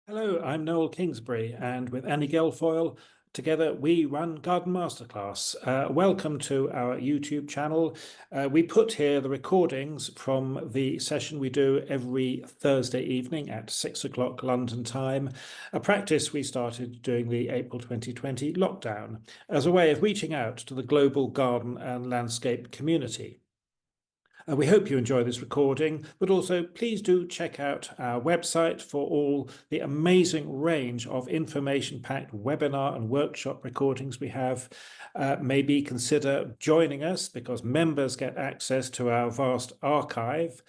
Hello, I'm Noel Kingsbury, and with Annie Gelfoyle, together we run Garden Masterclass. Welcome to our YouTube channel. We put here the recordings from the session we do every Thursday evening at 6 o'clock London time, a practice we started during the April 2020 lockdown as a way of reaching out to the global garden and landscape community. We hope you enjoy this recording, but also please do check out our website for all the amazing range of information-packed webinar and workshop recordings we have. Maybe consider joining us because members get access to our vast archive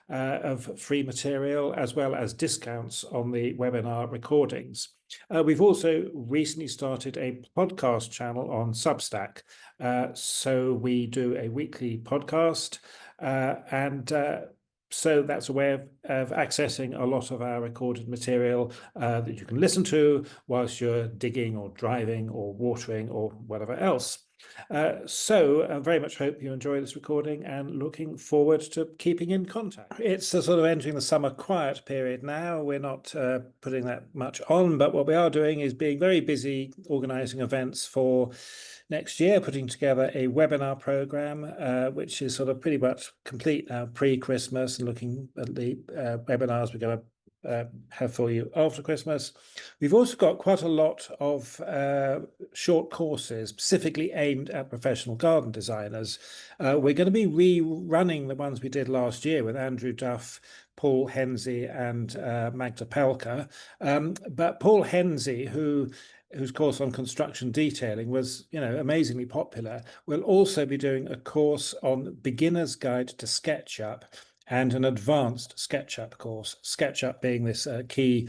of free material as well as discounts on the webinar recordings. We've also recently started a podcast channel on Substack. So we do a weekly podcast so that's a way of accessing a lot of our recorded material that you can listen to whilst you're digging or driving or watering or whatever else. So I very much hope you enjoy this recording and looking forward to keeping in contact. It's a sort of entering the summer quiet period now. We're not putting that much on, but what we are doing is being very busy organising events for next year, putting together a webinar program, which is sort of pretty much complete now pre-Christmas, and looking at the webinars we're going to have for you after Christmas. We've also got quite a lot of short courses specifically aimed at professional garden designers. We're going to be rerunning the ones we did last year with Andrew Duff, Paul Hensey and Magda Pelka. But Paul Hensey, whose course on construction detailing was, amazingly popular, will also be doing a course on Beginner's Guide to SketchUp and an advanced SketchUp course, SketchUp being this key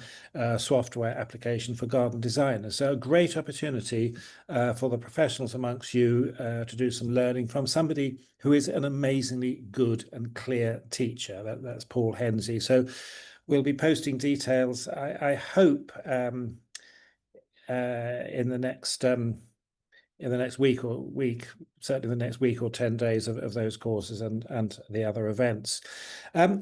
software application for garden designers. So a great opportunity for the professionals amongst you to do some learning from somebody who is an amazingly good and clear teacher. That's Paul Hensey. So we'll be posting details, I hope, in the next week, certainly the next week or 10 days of those courses and the other events.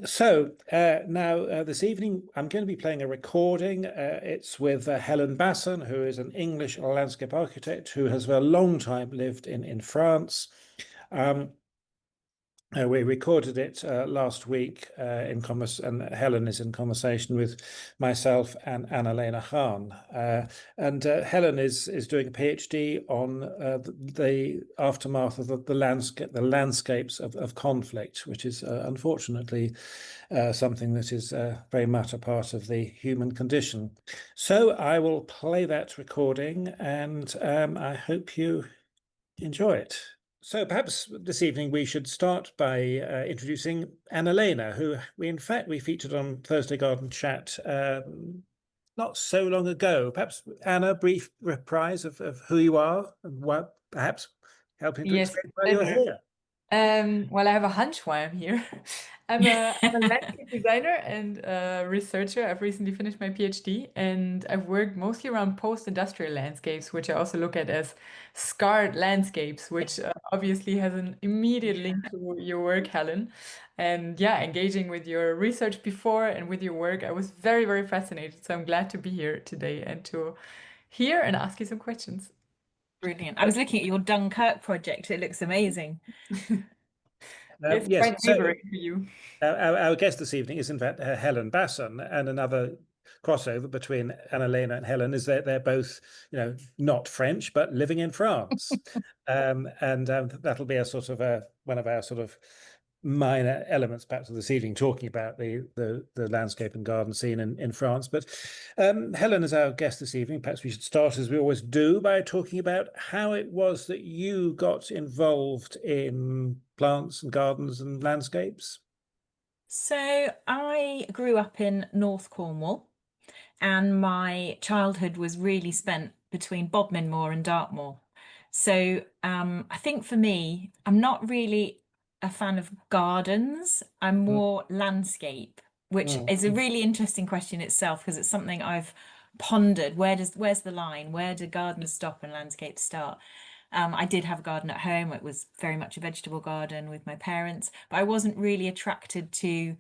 So now this evening I'm going to be playing a recording. It's with Helen Basson, who is an English landscape architect who has for a long time lived in France. We recorded it last week and Helen is in conversation with myself and Lena Hahn. Helen is doing a PhD on the aftermath of the landscapes of conflict, which is unfortunately something that is very much a part of the human condition. So I will play that recording and I hope you enjoy it. So perhaps this evening we should start by introducing Lena, who we featured on Thursday Garden Chat not so long ago. Perhaps, Anna, brief reprise of who you are and what, perhaps helping to Yes, explain why you're pleasure. here. Well, I have a hunch why I'm here. I'm a landscape designer and researcher. I've recently finished my PhD, and I've worked mostly around post-industrial landscapes, which I also look at as scarred landscapes, which obviously has an immediate link to your work, Helen. And yeah, engaging with your research before and with your work, I was very, very fascinated. So I'm glad to be here today and to hear and ask you some questions. Brilliant. I was looking at your Dunkirk project. It looks amazing. It's Yes, quite so neighboring for you. our guest this evening is in fact Helen Basson, and another crossover between Lena and Helen is that they're both, not French, but living in France. That'll be a sort of one of our sort of minor elements perhaps of this evening, talking about the landscape and garden scene in France. But Helen is our guest this evening. Perhaps we should start, as we always do, by talking about how it was that you got involved in plants and gardens and landscapes. So I grew up in North Cornwall, and my childhood was really spent between Bodmin Moor and Dartmoor. So I think for me, I'm not really a fan of gardens. I'm more landscape, which is a really interesting question itself because it's something I've pondered. Where's the line? Where do gardens stop and landscapes start? I did have a garden at home. It was very much a vegetable garden with my parents, but I wasn't really attracted to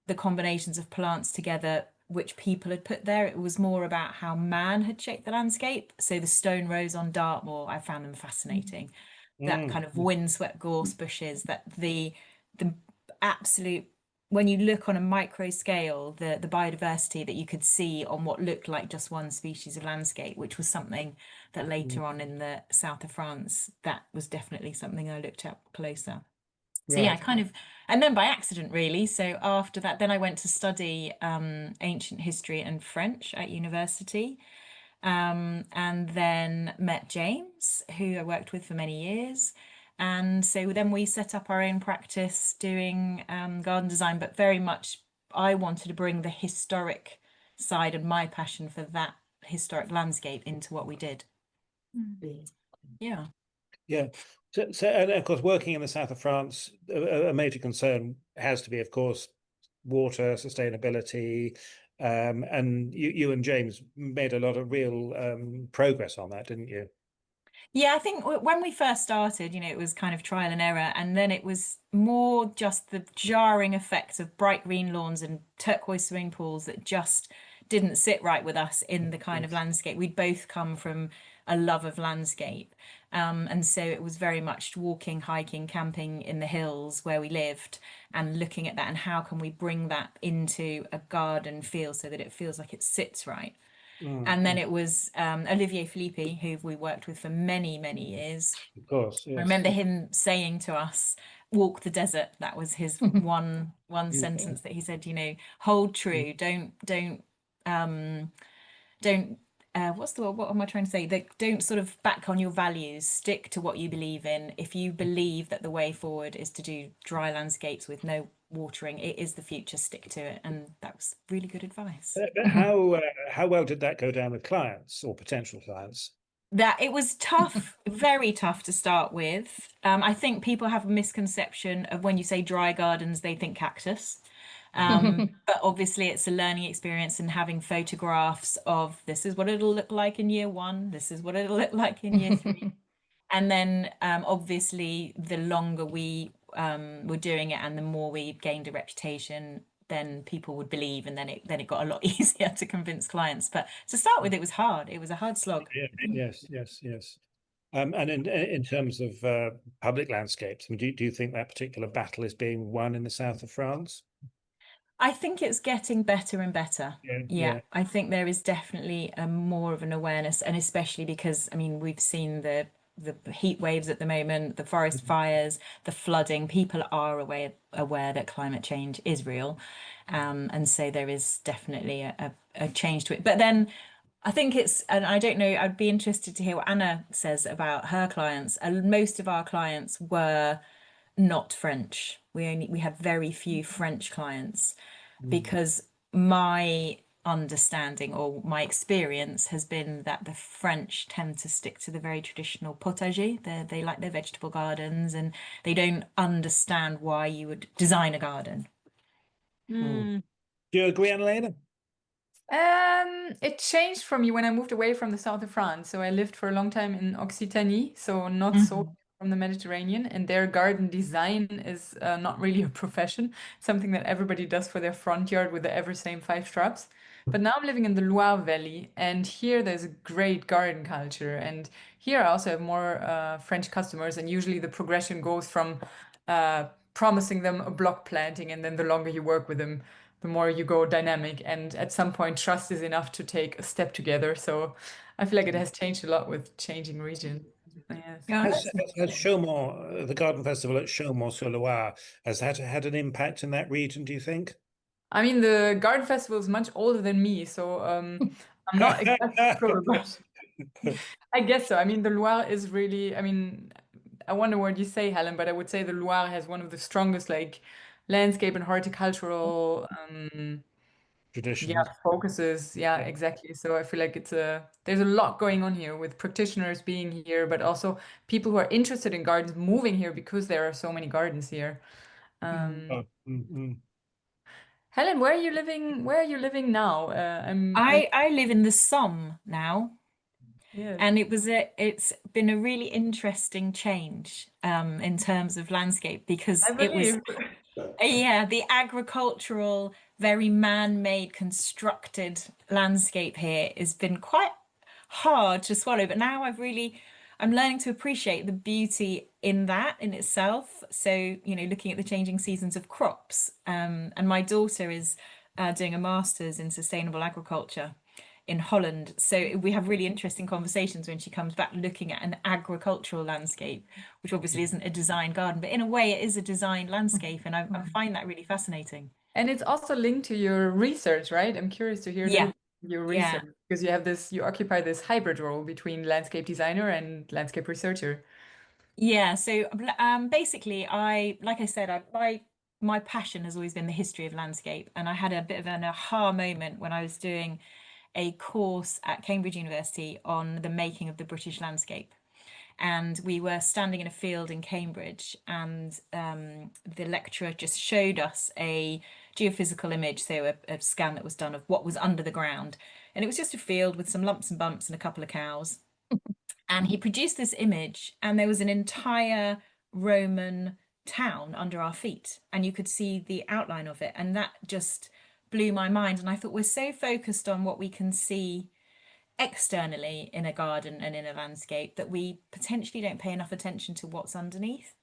the combinations of plants together which people had put there. It was more about how man had shaped the landscape. So the stone rows on Dartmoor, I found them fascinating. That kind of windswept gorse bushes, that the absolute, when you look on a micro scale, the biodiversity that you could see on what looked like just one species of landscape, which was something that later on in the south of France, that was definitely something I looked at closer. So yeah, Right. kind of, and then by accident really. So after that, then I went to study ancient history and French at university, and then met James, who I worked with for many years. And so then we set up our own practice doing garden design, but very much I wanted to bring the historic side and my passion for that historic landscape into what we did. Yeah. Yeah. So, and of course, working in the south of France, a major concern has to be, of course, water sustainability. And you and James made a lot of real progress on that, didn't you? Yeah, I think when we first started, it was kind of trial and error, and then it was more just the jarring effects of bright green lawns and turquoise swimming pools that just didn't sit right with us in the kind of landscape. We'd both come from a love of landscape. And so it was very much walking, hiking, camping in the hills where we lived and looking at that and how can we bring that into a garden feel so that it feels like it sits right. And then it was Olivier Philippe, who we worked with for many, many years. Of course, I yes. remember him saying to us, "Walk the desert." That was his one sentence that he said. Hold true. Don't. What's the word? What am I trying to say? Don't sort of back on your values. Stick to what you believe in. If you believe that the way forward is to do dry landscapes with no watering, it is the future. Stick to it, and that was really good advice. But how well did that go down with clients or potential clients? That it was tough, very tough to start with. I think people have a misconception of when you say dry gardens, they think cactus. But obviously it's a learning experience and having photographs of this is what it'll look like in year 1, this is what it'll look like in year 3. And then obviously the longer we were doing it and the more we gained a reputation, then people would believe, and then it got a lot easier to convince clients. But to start with, it was hard. It was a hard slog. Yeah, yes. And in terms of public landscapes, I mean, do you think that particular battle is being won in the south of France? I think it's getting better and better. Yeah. I think there is definitely more of an awareness, and especially because, I mean, we've seen the heat waves at the moment, the forest fires, the flooding. People are aware that climate change is real. And so there is definitely a change to it. But then I think and I don't know, I'd be interested to hear what Anna says about her clients. Most of our clients were not French. We had very few French clients because my understanding or my experience has been that the French tend to stick to the very traditional potager. They like their vegetable gardens and they don't understand why you would design a garden. Do you agree, Lena? It changed for me when I moved away from the south of France. So I lived for a long time in Occitanie, so not so from the Mediterranean, and their garden design is not really a profession, something that everybody does for their front yard with the ever same 5 shrubs. But now I'm living in the Loire Valley, and here there's a great garden culture. And here I also have more French customers, and usually the progression goes from promising them a block planting, and then the longer you work with them, the more you go dynamic. And at some point, trust is enough to take a step together. So I feel like it has changed a lot with changing region. Yes. Has Chaumont, the garden festival at Chaumont-sur-Loire, has that had an impact in that region, do you think? I mean, the garden festival is much older than me, so I'm not exactly sure, but I guess so. I mean, the Loire is really, I mean, I wonder what you say, Helen, but I would say the Loire has one of the strongest like landscape and horticultural Traditions. focuses. Yeah, exactly. So I feel like there's a lot going on here with practitioners being here, but also people who are interested in gardens moving here because there are so many gardens here. Helen, where are you living? Where are you living now? I live in the Somme now. Yes. And it's been a really interesting change in terms of landscape because I believe. Yeah, the agricultural, very man-made, constructed landscape here has been quite hard to swallow. But now I'm learning to appreciate the beauty in that in itself. So, looking at the changing seasons of crops. And my daughter is doing a master's in sustainable agriculture in Holland. So we have really interesting conversations when she comes back looking at an agricultural landscape, which obviously isn't a designed garden, but in a way it is a designed landscape. And I find that really fascinating. And it's also linked to your research, right? I'm curious to hear Yeah, your yeah. research because you occupy this hybrid role between landscape designer and landscape researcher. Yeah, so basically, like I said, my passion has always been the history of landscape, and I had a bit of an aha moment when I was doing a course at Cambridge University on the making of the British landscape. And we were standing in a field in Cambridge, and the lecturer just showed us a geophysical image, so a scan that was done of what was under the ground. And it was just a field with some lumps and bumps and a couple of cows. And he produced this image, and there was an entire Roman town under our feet, and you could see the outline of it. And that just blew my mind. And I thought, we're so focused on what we can see externally in a garden and in a landscape that we potentially don't pay enough attention to what's underneath.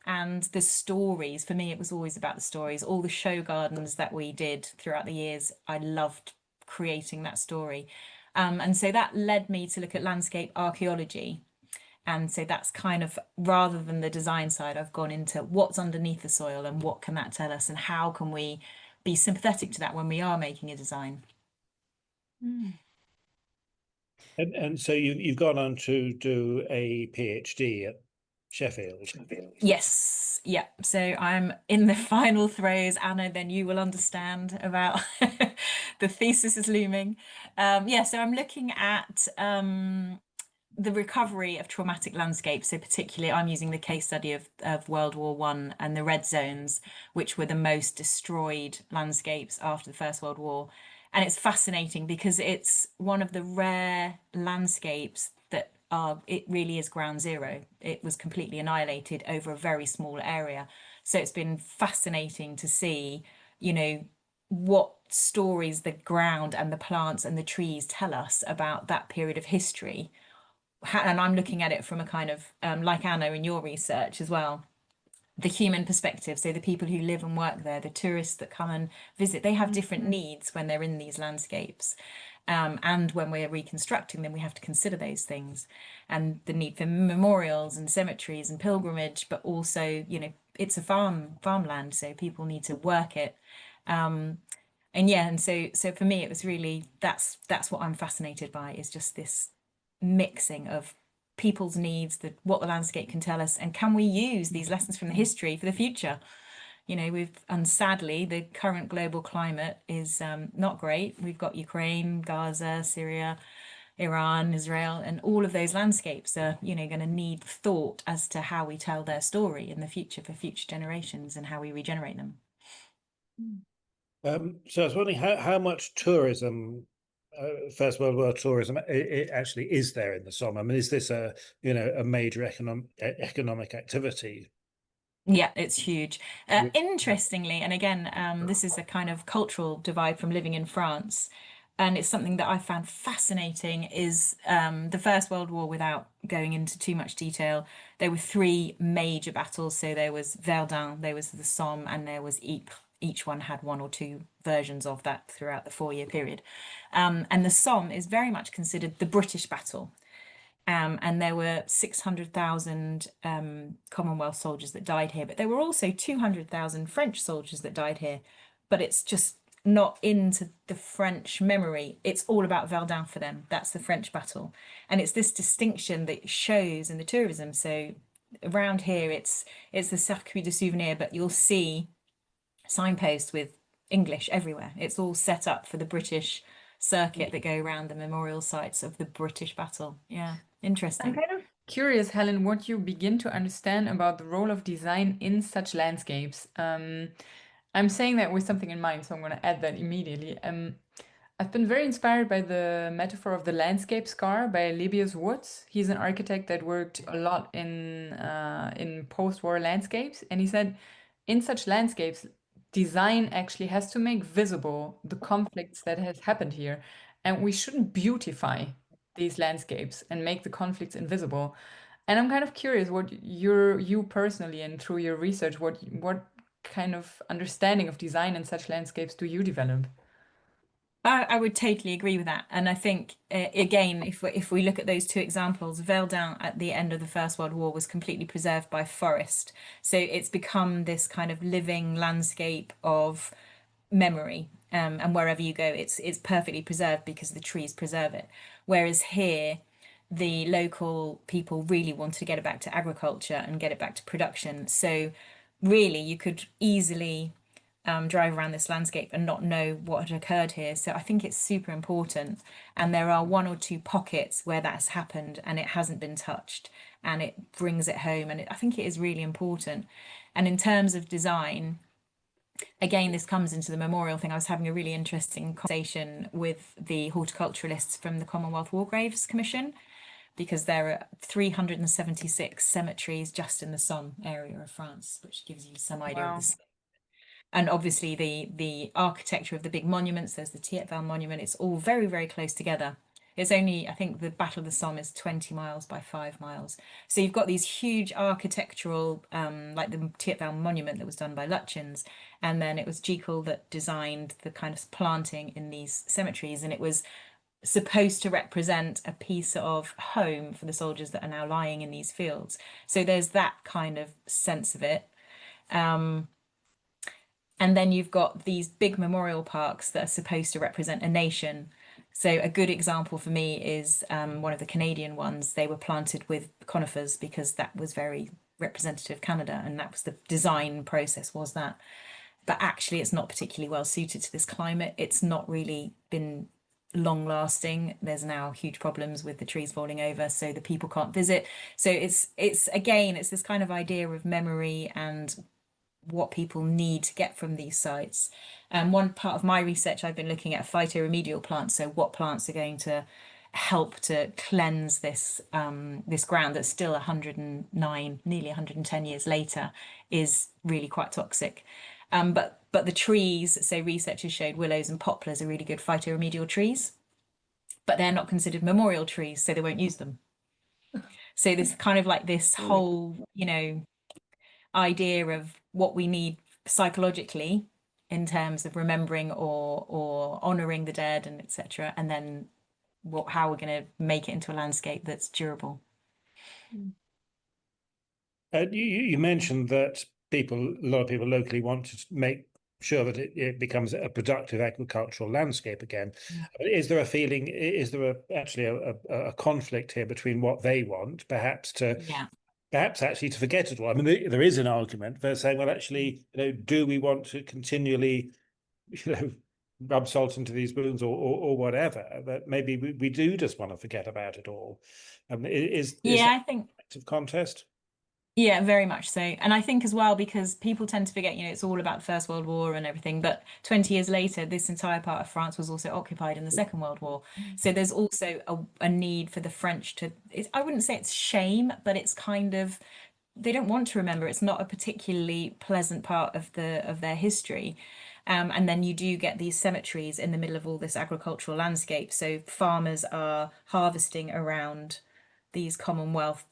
And the stories, for me, it was always about the stories. All the show gardens that we did throughout the years, I loved creating that story. And so that led me to look at landscape archaeology. And so that's kind of, rather than the design side, I've gone into what's underneath the soil and what can that tell us, and how can we be sympathetic to that when we are making a design. And so you've gone on to do a PhD at Sheffield. Yes, yeah. So I'm in the final throes, Anna, then you will understand about the thesis is looming. Yeah, so I'm looking at the recovery of traumatic landscapes. So particularly I'm using the case study of World War One and the red zones, which were the most destroyed landscapes after the First World War. And it's fascinating because it's one of the rare landscapes that it really is ground zero. It was completely annihilated over a very small area. So it's been fascinating to see, what stories the ground and the plants and the trees tell us about that period of history. And I'm looking at it from a kind of, like Anna in your research as well, the human perspective. So the people who live and work there, the tourists that come and visit, they have different needs when they're in these landscapes. And when we're reconstructing them, we have to consider those things, and the need for memorials and cemeteries and pilgrimage, but also, it's a farmland, so people need to work it. And yeah, and so for me, it was really, that's what I'm fascinated by, is just this mixing of people's needs, what the landscape can tell us, and can we use these lessons from the history for the future? And sadly, the current global climate is not great. We've got Ukraine, Gaza, Syria, Iran, Israel, and all of those landscapes are, going to need thought as to how we tell their story in the future for future generations and how we regenerate them. So I was wondering how much tourism, First World War tourism, it actually is there in the Somme. I mean, is this a major economic activity? Yeah, it's huge. Interestingly, and again, this is a kind of cultural divide from living in France, and it's something that I found fascinating, is the First World War, without going into too much detail. There were three major battles. So there was Verdun, there was the Somme, and there was Ypres. Each one had one or two versions of that throughout the 4-year period. And the Somme is very much considered the British battle. And there were 600,000 Commonwealth soldiers that died here, but there were also 200,000 French soldiers that died here. But it's just not into the French memory. It's all about Verdun for them. That's the French battle. And it's this distinction that shows in the tourism. So around here, it's the Circuit de Souvenir, but you'll see signposts with English everywhere. It's all set up for the British circuit that go around the memorial sites of the British battle. Yeah, interesting. I'm kind of curious, Helen, what you begin to understand about the role of design in such landscapes. I'm saying that with something in mind, so I'm going to add that immediately. I've been very inspired by the metaphor of the landscape scar by Lebbeus Woods. He's an architect that worked a lot in post-war landscapes, and he said, in such landscapes, design actually has to make visible the conflicts that has happened here, and we shouldn't beautify these landscapes and make the conflicts invisible. And I'm kind of curious what you personally and through your research, what kind of understanding of design in such landscapes do you develop? I would totally agree with that. And I think, again, if we look at those two examples, Verdun at the end of the First World War was completely preserved by forest. So it's become this kind of living landscape of memory. And wherever you go, it's perfectly preserved because the trees preserve it. Whereas here, the local people really wanted to get it back to agriculture and get it back to production. So really, you could easily drive around this landscape and not know what had occurred here. So I think it's super important. And there are one or two pockets where that's happened and it hasn't been touched, and it brings it home. And I think it is really important. And in terms of design, again, this comes into the memorial thing. I was having a really interesting conversation with the horticulturalists from the Commonwealth War Graves Commission, because there are 376 cemeteries just in the Somme area of France, which gives you some idea of the scale. And obviously the architecture of the big monuments, there's the Tietval monument, it's all very, very close together. It's only, I think the Battle of the Somme is 20 miles by 5 miles. So you've got these huge architectural, like the Tietval monument that was done by Lutyens. And then it was Jekyll that designed the kind of planting in these cemeteries. And it was supposed to represent a piece of home for the soldiers that are now lying in these fields. So there's that kind of sense of it. And then you've got these big memorial parks that are supposed to represent a nation. So a good example for me is one of the Canadian ones. They were planted with conifers because that was very representative of Canada, and that was the design process was that. But actually, it's not particularly well suited to this climate. It's not really been long lasting. There's now huge problems with the trees falling over, so the people can't visit. So it's again, it's this kind of idea of memory and what people need to get from these sites. And one part of my research, I've been looking at phytoremedial plants. So what plants are going to help to cleanse this this ground that's still 109, nearly 110 years later, is really quite toxic. But the trees, so researchers showed willows and poplars are really good phytoremedial trees, but they're not considered memorial trees, so they won't use them. So this kind of like this whole, idea of what we need psychologically in terms of remembering or honoring the dead and etc., and then how we're going to make it into a landscape that's durable. You mentioned that a lot of people locally want to make sure that it becomes a productive agricultural landscape again. Is there a feeling, is there actually a conflict here between what they want, perhaps actually to forget it all? I mean, there is an argument for saying, well, actually, do we want to continually, rub salt into these wounds or whatever? That maybe we do just want to forget about it all. Is I think an active contest? Yeah, very much so. And I think as well, because people tend to forget, it's all about the First World War and everything, but 20 years later, this entire part of France was also occupied in the Second World War. So there's also a need for the French to, I wouldn't say it's shame, but it's kind of, they don't want to remember. It's not a particularly pleasant part of their history. And then you do get these cemeteries in the middle of all this agricultural landscape. So farmers are harvesting around these Commonwealth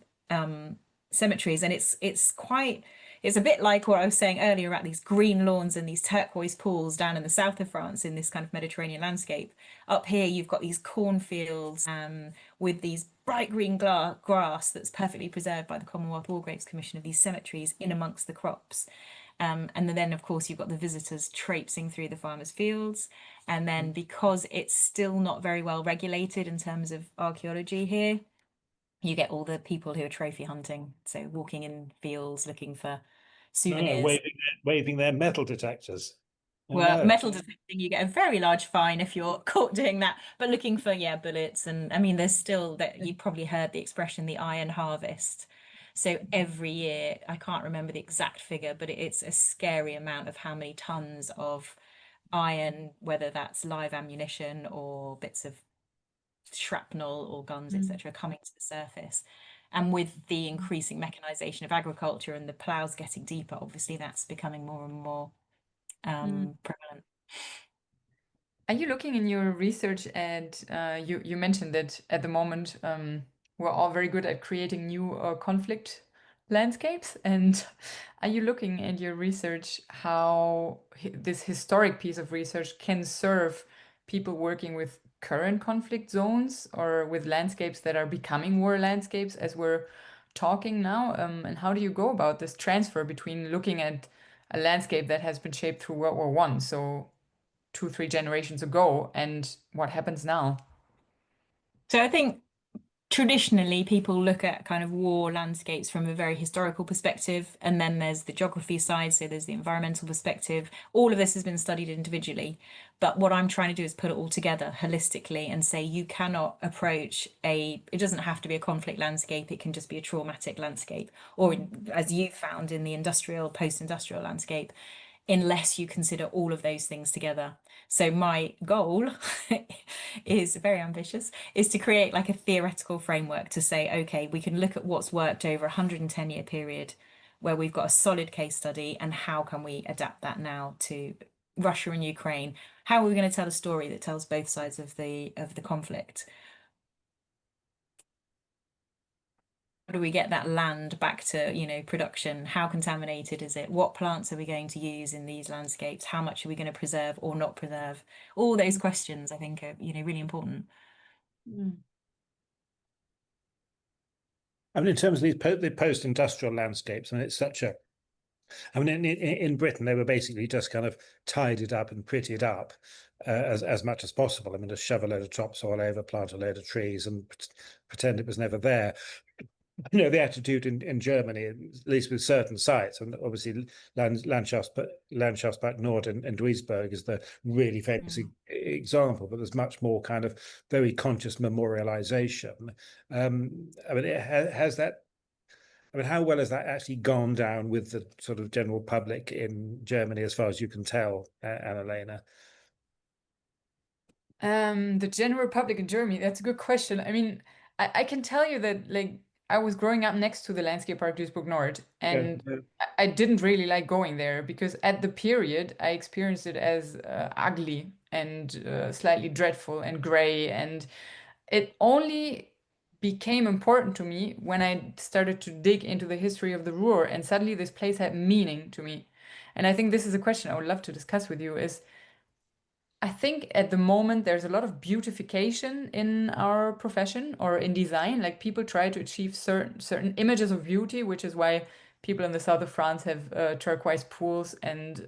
cemeteries, and it's a bit like what I was saying earlier about these green lawns and these turquoise pools down in the south of France in this kind of Mediterranean landscape. Up here you've got these cornfields with these bright green grass that's perfectly preserved by the Commonwealth War Graves Commission of these cemeteries in amongst the crops. And then of course you've got the visitors traipsing through the farmers' fields, and then because it's still not very well regulated in terms of archaeology here, you get all the people who are trophy hunting, so walking in fields looking for souvenirs. Waving their metal detectors. Well, metal detecting, you get a very large fine if you're caught doing that. But looking for, bullets, and I mean, there's still that you probably heard the expression, the iron harvest. So every year, I can't remember the exact figure, but it's a scary amount of how many tons of iron, whether that's live ammunition or bits of shrapnel or guns, etc., coming to the surface. And with the increasing mechanization of agriculture and the plows getting deeper, obviously that's becoming more and more prevalent. Are you looking in your research at, you mentioned that at the moment we're all very good at creating new conflict landscapes. And are you looking in your research how this historic piece of research can serve people working with current conflict zones or with landscapes that are becoming war landscapes as we're talking now? And how do you go about this transfer between looking at a landscape that has been shaped through World War One, so 2-3 generations ago, and what happens now? So I think traditionally people look at kind of war landscapes from a very historical perspective, and then there's the geography side, so there's the environmental perspective. All of this has been studied individually, but what I'm trying to do is put it all together holistically and say you cannot approach it doesn't have to be a conflict landscape, it can just be a traumatic landscape, or as you found in the post-industrial landscape, unless you consider all of those things together. So my goal is very ambitious, is to create like a theoretical framework to say, okay, we can look at what's worked over a 110-year period where we've got a solid case study, and how can we adapt that now to Russia and Ukraine? How are we going to tell a story that tells both sides of the conflict? How do we get that land back to, production? How contaminated is it? What plants are we going to use in these landscapes? How much are we going to preserve or not preserve? All those questions, I think, are, really important. I mean, in terms of the post-industrial landscapes, and it's such a, I mean, in Britain, they were basically just kind of tidied up and prettied up as much as possible. I mean, just shove a load of topsoil over, plant a load of trees, and pretend it was never there. The attitude in Germany, at least with certain sites, and obviously Landschaftspark Nord and Duisburg is the really famous example, but there's much more kind of very conscious memorialization. I mean, has that, I mean, how well has that actually gone down with the sort of general public in Germany, as far as you can tell, Anna-Lena? The general public in Germany, that's a good question. I mean, I can tell you that, like, I was growing up next to the landscape park Duisburg Nord, and I didn't really like going there because at the period I experienced it as ugly and slightly dreadful and gray, and it only became important to me when I started to dig into the history of the Ruhr, and suddenly this place had meaning to me. And I think this is a question I would love to discuss with you, is I think at the moment there's a lot of beautification in our profession or in design. Like, people try to achieve certain images of beauty, which is why people in the south of France have turquoise pools and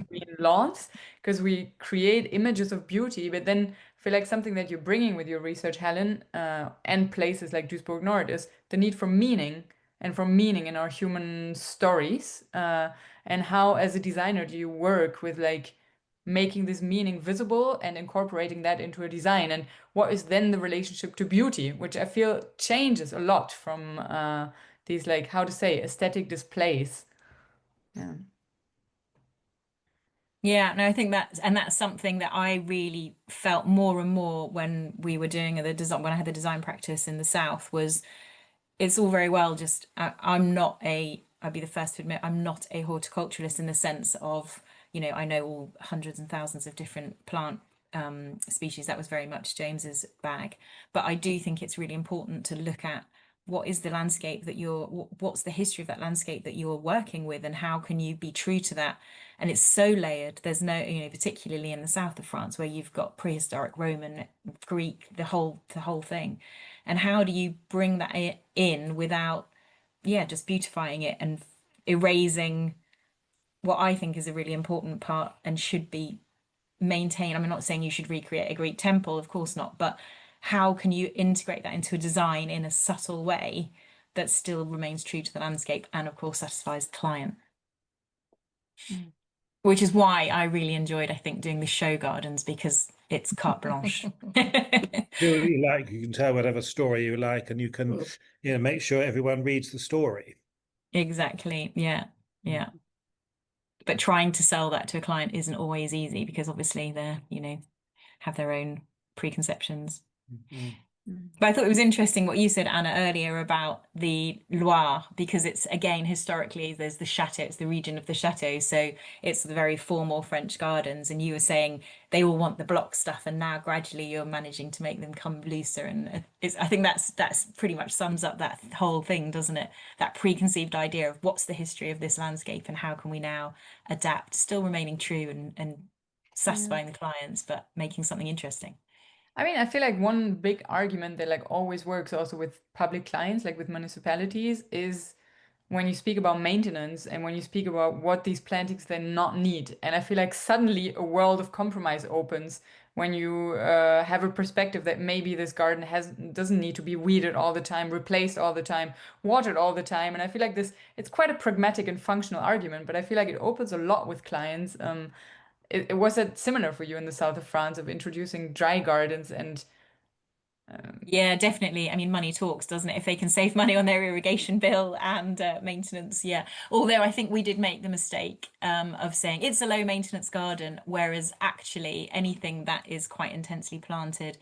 green lawns, because we create images of beauty. But then I feel like something that you're bringing with your research, Helen, and places like Duisburg Nord, is the need for meaning, and for meaning in our human stories. And how, as a designer, do you work with like making this meaning visible and incorporating that into a design? And what is then the relationship to beauty, which I feel changes a lot from these, like, how to say, aesthetic displays. Yeah, no, I think that's something that I really felt more and more when we were doing the design, when I had the design practice in the South, was it's all very well just I'd be the first to admit I'm not a horticulturalist in the sense of, I know all hundreds and thousands of different plant species. That was very much James's bag. But I do think it's really important to look at what is the landscape that what's the history of that landscape that you're working with, and how can you be true to that? And it's so layered. There's no, particularly in the south of France where you've got prehistoric Roman, Greek, the whole thing. And how do you bring that in without, just beautifying it and erasing what I think is a really important part and should be maintained? I'm not saying you should recreate a Greek temple, of course not, but how can you integrate that into a design in a subtle way that still remains true to the landscape and, of course, satisfies the client? Which is why I really enjoyed, I think, doing the show gardens, because it's carte blanche. Do what you like. You can tell whatever story you like, and you can, make sure everyone reads the story. Exactly. Yeah. But trying to sell that to a client isn't always easy, because obviously they're, have their own preconceptions. But I thought it was interesting what you said, Anna, earlier about the Loire, because it's, again, historically, there's the chateau, it's the region of the chateau. So it's the very formal French gardens. And you were saying they all want the block stuff, and now gradually you're managing to make them come looser. And I think that's pretty much sums up that whole thing, doesn't it? That preconceived idea of what's the history of this landscape and how can we now adapt, still remaining true and satisfying the clients, but making something interesting. I mean, I feel like one big argument that like always works also with public clients, like with municipalities, is when you speak about maintenance and when you speak about what these plantings then not need. And I feel like suddenly a world of compromise opens when you have a perspective that maybe this garden doesn't need to be weeded all the time, replaced all the time, watered all the time. And I feel like it's quite a pragmatic and functional argument, but I feel like it opens a lot with clients. Was it similar for you in the south of France of introducing dry gardens and Yeah, definitely. I mean, money talks, doesn't it? If they can save money on their irrigation bill and maintenance, yeah. Although I think we did make the mistake of saying it's a low maintenance garden, whereas actually anything that is quite intensely planted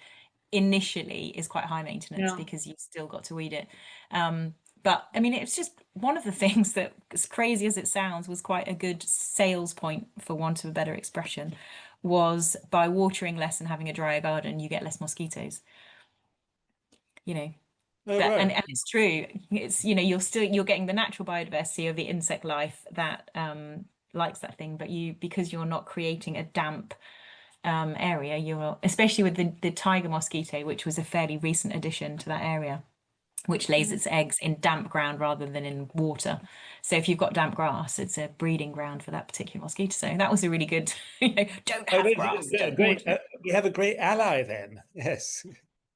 initially is quite high maintenance yeah. because you've still got to weed it. But I mean, it's just one of the things that, as crazy as it sounds, was quite a good sales point, for want of a better expression, was by watering less and having a drier garden, you get less mosquitoes. You know, Oh, but right. and it's true. It's, you're getting the natural biodiversity of the insect life that likes that thing, but because you're not creating a damp area, you're, especially with the tiger mosquito, which was a fairly recent addition to that area, which lays its eggs in damp ground rather than in water. So if you've got damp grass, it's a breeding ground for that particular mosquito. So that was a really good, don't Oh, have grass, don't great. water it. We have a great ally then. Yes.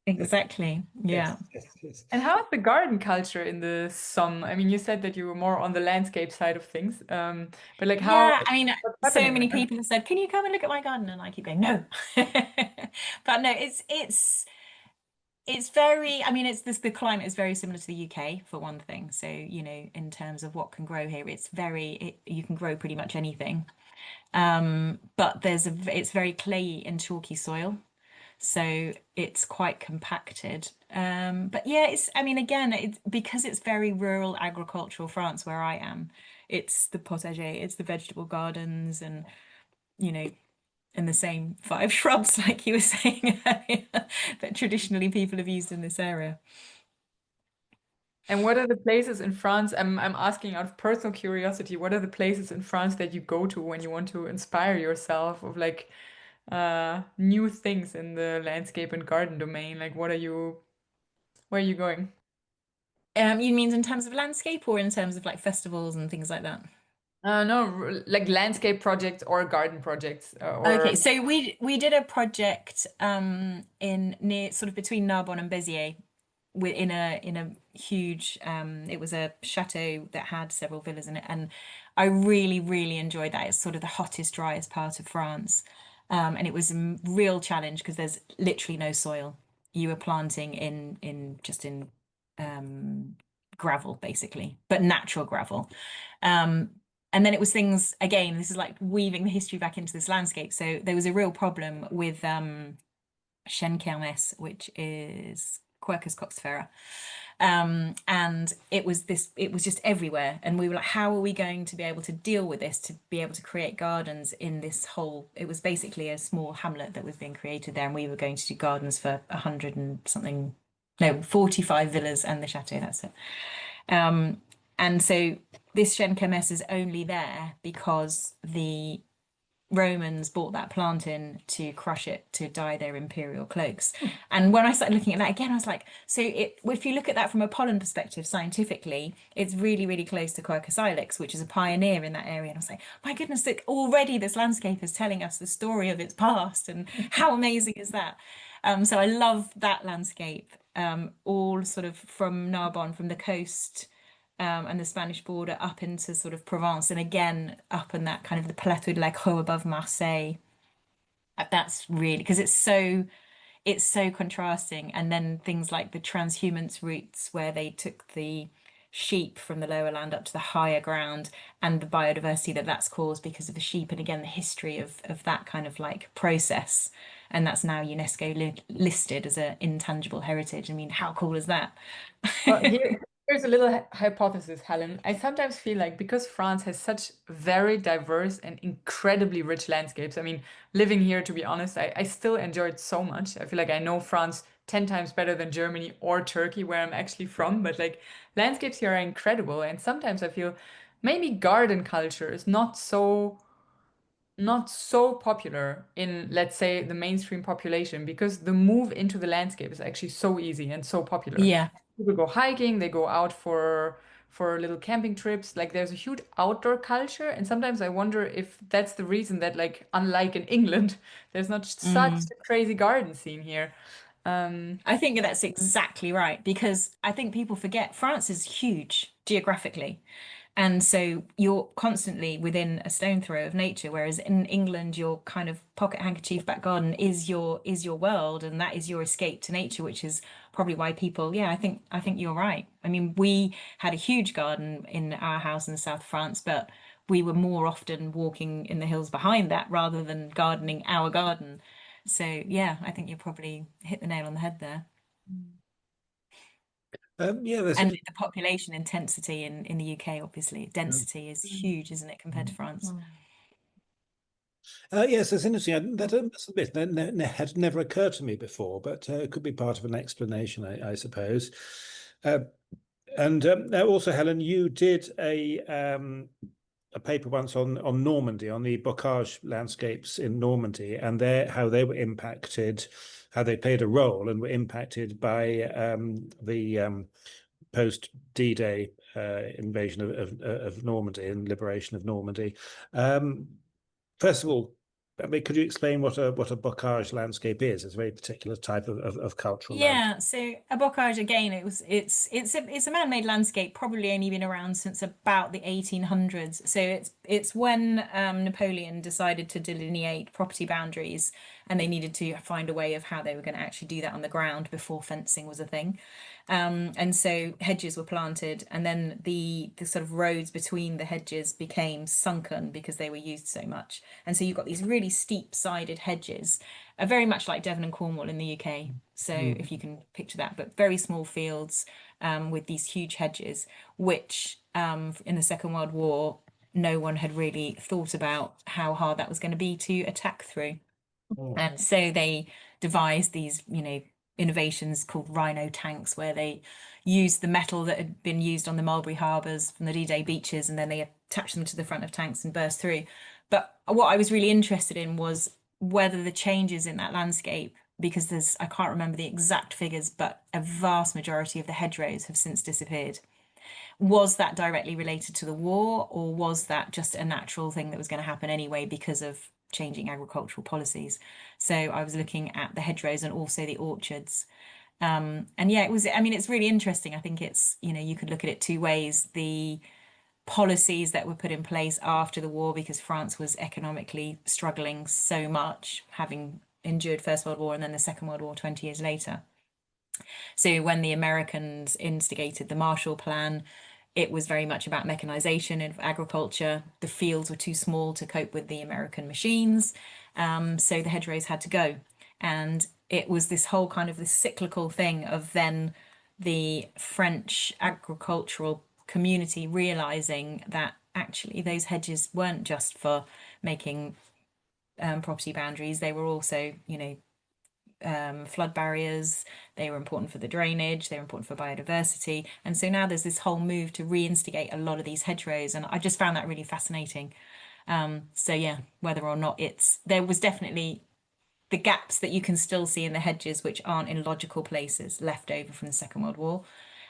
Exactly. Yes, Yeah. yes, yes. And how is the garden culture in the Somme? I mean, you said that you were more on the landscape side of things, but like Yeah, I mean, what's so happening many there? people have said, "Can you come and look at my garden?" And I keep going, "No." But no, it's very, I mean, the climate is very similar to the UK for one thing. So, in terms of what can grow here, you can grow pretty much anything. But it's very clayey and chalky soil. So it's quite compacted. But yeah, I mean, again, because it's very rural agricultural France where I am, it's the potager, it's the vegetable gardens you know, and the same five shrubs, like you were saying earlier, that traditionally people have used in this area. And what are the places in France? I'm asking out of personal curiosity, what are the places in France that you go to when you want to inspire yourself of like new things in the landscape and garden domain? Like where are you going? You mean in terms of landscape or in terms of like festivals and things like that? No, like landscape projects or garden projects or Okay, so we did a project in near sort of between Narbonne and Béziers in a huge it was a chateau that had several villas in it, and I really really enjoyed that. It's sort of the hottest driest part of France. And it was a real challenge because there's literally no soil. You were planting in um gravel basically, but natural gravel. um and then it was things, again, this is like weaving the history back into this landscape. So there was a real problem with chêne kermesse, which is Quercus coxifera. And it was just everywhere. And we were like, how are we going to be able to deal with this, to be able to create gardens in this whole, it was basically a small hamlet that was being created there. And we were going to do gardens for 100 and something, no, 45 villas and the chateau, that's it. And so this chêne kermesse is only there because the Romans brought that plant in to crush it to dye their imperial cloaks. And when I started looking at that again, I was like, if you look at that from a pollen perspective, scientifically, it's really, really close to Quercus ilex, which is a pioneer in that area. And I was like, my goodness, look, already this landscape is telling us the story of its past. And how amazing is that? So I love that landscape, all sort of from Narbonne, from the coast and the Spanish border up into sort of Provence, and again up in that kind of the Plateau de la Crau above Marseille. That's really because it's so contrasting. And then things like the transhumance routes where they took the sheep from the lower land up to the higher ground, and the biodiversity that that's caused because of the sheep, and again the history of that kind of like process. And that's now UNESCO listed as an intangible heritage. I mean, how cool is that? Well, here's a little hypothesis, Helen. I sometimes feel like because France has such very diverse and incredibly rich landscapes, I mean, living here, to be honest, I still enjoy it so much. I feel like I know France 10 times better than Germany or Turkey, where I'm actually from. But like, landscapes here are incredible. And sometimes I feel maybe garden culture is not so popular in, let's say, the mainstream population, because the move into the landscape is actually so easy and so popular. Yeah. People go hiking, they go out for little camping trips. Like, there's a huge outdoor culture, and sometimes I wonder if that's the reason that, like, unlike in England, there's not such Mm. a crazy garden scene here. I think that's exactly right, because I think people forget France is huge geographically. And so you're constantly within a stone throw of nature, whereas in England, your kind of pocket handkerchief back garden is your world, and that is your escape to nature, which is probably why people, yeah, I think you're right. I mean, we had a huge garden in our house in the south of France, but we were more often walking in the hills behind that rather than gardening our garden. So yeah, I think you probably hit the nail on the head there. Yeah, there's And the population intensity in the UK, obviously, density is huge, isn't it, compared to France? yes, it's interesting. That must admit, had never occurred to me before, but it could be part of an explanation, I suppose. And also, Helen, you did a paper once on Normandy, on the bocage landscapes in Normandy, and how they were impacted, how they played a role and were impacted by the post D-Day invasion of Normandy and liberation of Normandy. First of all, I mean, could you explain what a bocage landscape is? It's a very particular type of cultural landscape. Yeah, so a bocage again, it's a man-made landscape, probably only been around since about the 1800s. So it's when Napoleon decided to delineate property boundaries, and they needed to find a way of how they were going to actually do that on the ground before fencing was a thing. And so hedges were planted, and then the sort of roads between the hedges became sunken because they were used so much. And so you've got these really steep-sided hedges, very much like Devon and Cornwall in the UK. So if you can picture that, but very small fields with these huge hedges, which in the Second World War, no one had really thought about how hard that was going to be to attack through. And so they devised these, innovations called rhino tanks, where they used the metal that had been used on the Mulberry Harbours from the D-Day beaches, and then they attached them to the front of tanks and burst through. But what I was really interested in was whether the changes in that landscape, because I can't remember the exact figures, but a vast majority of the hedgerows have since disappeared. Was that directly related to the war, or was that just a natural thing that was going to happen anyway because of changing agricultural policies? So I was looking at the hedgerows and also the orchards. And yeah, it's really interesting. I think you could look at it two ways. The policies that were put in place after the war, because France was economically struggling so much, having endured First World War and then the Second World War 20 years later. So when the Americans instigated the Marshall Plan, it was very much about mechanization of agriculture. The fields were too small to cope with the American machines, so the hedgerows had to go. And it was this whole kind of this cyclical thing of then the French agricultural community realizing that actually those hedges weren't just for making property boundaries, they were also, flood barriers, they were important for the drainage, they were important for biodiversity. And so now there's this whole move to reinstigate a lot of these hedgerows, and I just found that really fascinating. So yeah, whether or not there was definitely the gaps that you can still see in the hedges, which aren't in logical places, left over from the Second World War.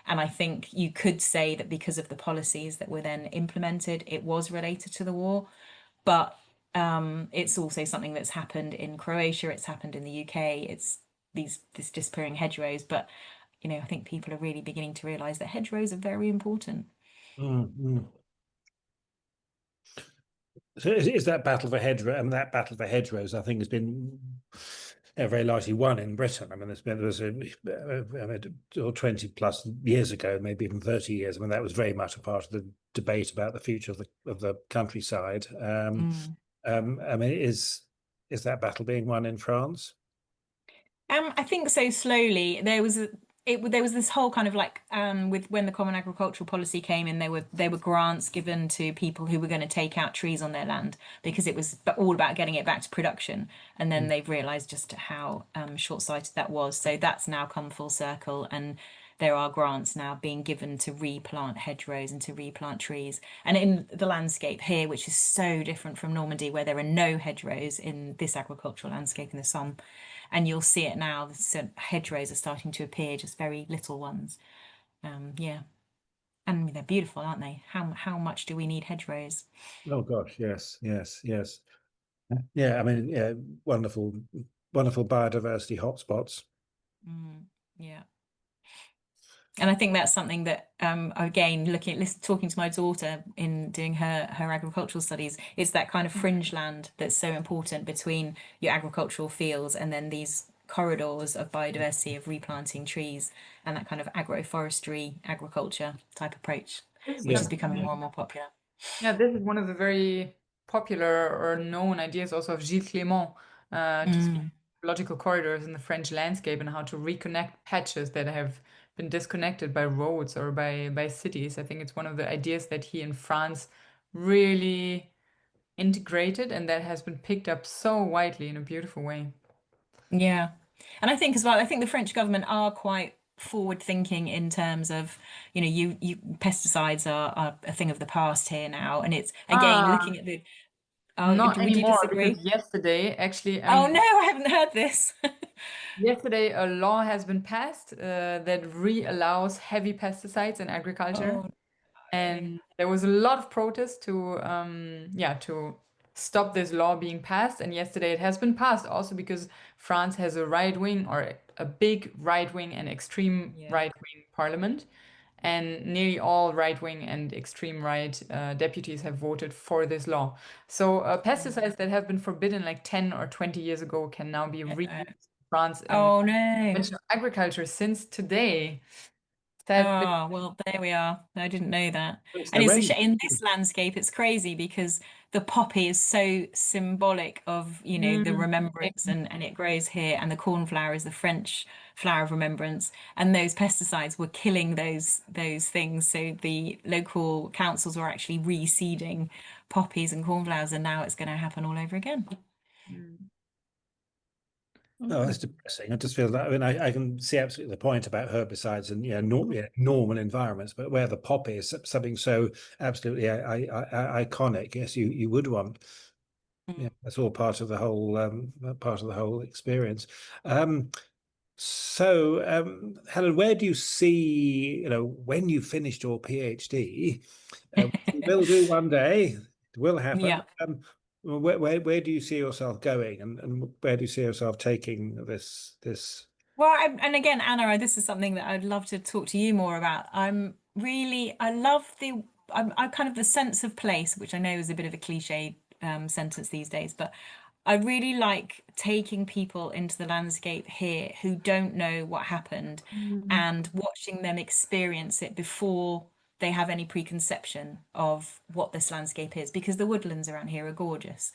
And I think you could say that because of the policies that were then implemented, it was related to the war. But it's also something that's happened in Croatia, it's happened in the UK, it's this disappearing hedgerows. But I think people are really beginning to realise that hedgerows are very important. So is that battle for hedgerows? I mean, that battle for hedgerows, I think, has been very largely one in Britain. I mean, there was 20 plus years ago, maybe even 30 years. I mean, that was very much a part of the debate about the future of the countryside. I mean, is that battle being won in France? I think so slowly. There was this whole kind of like with when the Common Agricultural Policy came in, there were grants given to people who were going to take out trees on their land because it was all about getting it back to production. And then they've realised just how short-sighted that was. So that's now come full circle, and there are grants now being given to replant hedgerows and to replant trees. And in the landscape here, which is so different from Normandy, where there are no hedgerows in this agricultural landscape in the Somme, and you'll see it now. So hedgerows are starting to appear, just very little ones. Yeah, and they're beautiful, aren't they? How much do we need hedgerows? Oh gosh, yes, yes, yes. Yeah, I mean, yeah, wonderful biodiversity hotspots. Yeah. And I think that's something that, again, talking to my daughter in doing her agricultural studies, it's that kind of fringe land that's so important between your agricultural fields and then these corridors of biodiversity, of replanting trees, and that kind of agroforestry agriculture type approach, which is becoming more and more popular. Yeah, this is one of the very popular or known ideas also of Gilles Clément, to speak ecological corridors in the French landscape and how to reconnect patches that have been disconnected by roads or by cities. I think it's one of the ideas that he in France really integrated and that has been picked up so widely in a beautiful way. Yeah. And I think as well, I think the French government are quite forward thinking in terms of, you pesticides are a thing of the past here now. And it's again looking at the Not would you anymore, disagree? because yesterday, actually, Oh no, I haven't heard this. yesterday a law has been passed that re-allows heavy pesticides in agriculture. Oh, And there was a lot of protest to stop this law being passed. And yesterday it has been passed also because France has a right wing or a big right wing and extreme right wing parliament. And nearly all right wing and extreme right deputies have voted for this law. So pesticides that have been forbidden like 10 or 20 years ago can now be reused in France in oh no. conventional agriculture since today. Oh, well, there we are. I didn't know that. It's And the it's rain. in this landscape, it's crazy because the poppy is so symbolic of, the remembrance, and it grows here. And the cornflower is the French flower of remembrance. And those pesticides were killing those things. So the local councils were actually reseeding poppies and cornflowers, and now it's going to happen all over again. No, that's depressing. I just feel that, I mean, I can see absolutely the point about herbicides and normal environments, but where the poppy is something so absolutely iconic, yes, you would want. Yeah, that's all part of the whole experience. So, Helen, where do you see, when you finished your PhD, you will do one day, it will happen. Yeah. Where do you see yourself going, and where do you see yourself taking this? Well, and again, Anna, this is something that I'd love to talk to you more about. I love I kind of the sense of place, which I know is a bit of a cliche sentence these days, but I really like taking people into the landscape here who don't know what happened and watching them experience it before they have any preconception of what this landscape is, because the woodlands around here are gorgeous.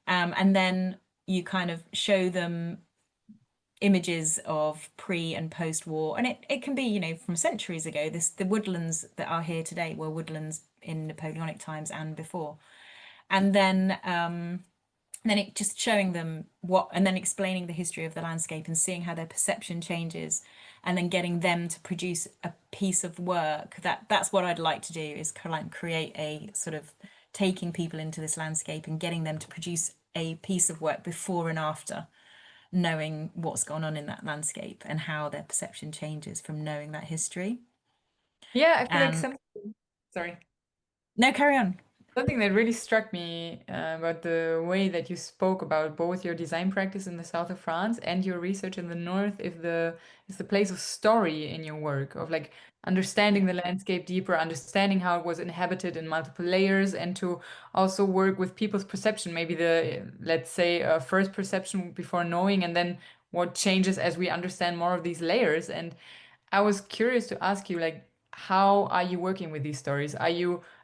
And then you kind of show them images of pre and post war, and it can be from centuries ago. The woodlands that are here today were woodlands in Napoleonic times and before. And then it just showing them and then explaining the history of the landscape and seeing how their perception changes, and then getting them to produce a piece of work. That's what I'd like to do, is create a sort of taking people into this landscape and getting them to produce a piece of work before and after, knowing what's gone on in that landscape and how their perception changes from knowing that history. Yeah, I feel like something. Sorry. No, carry on. Something that really struck me about the way that you spoke about both your design practice in the south of France and your research in the north is the place of story in your work, of like understanding the landscape deeper, understanding how it was inhabited in multiple layers, and to also work with people's perception, maybe the, let's say, first perception before knowing, and then what changes as we understand more of these layers. And I was curious to ask you, like, how are you working with these stories?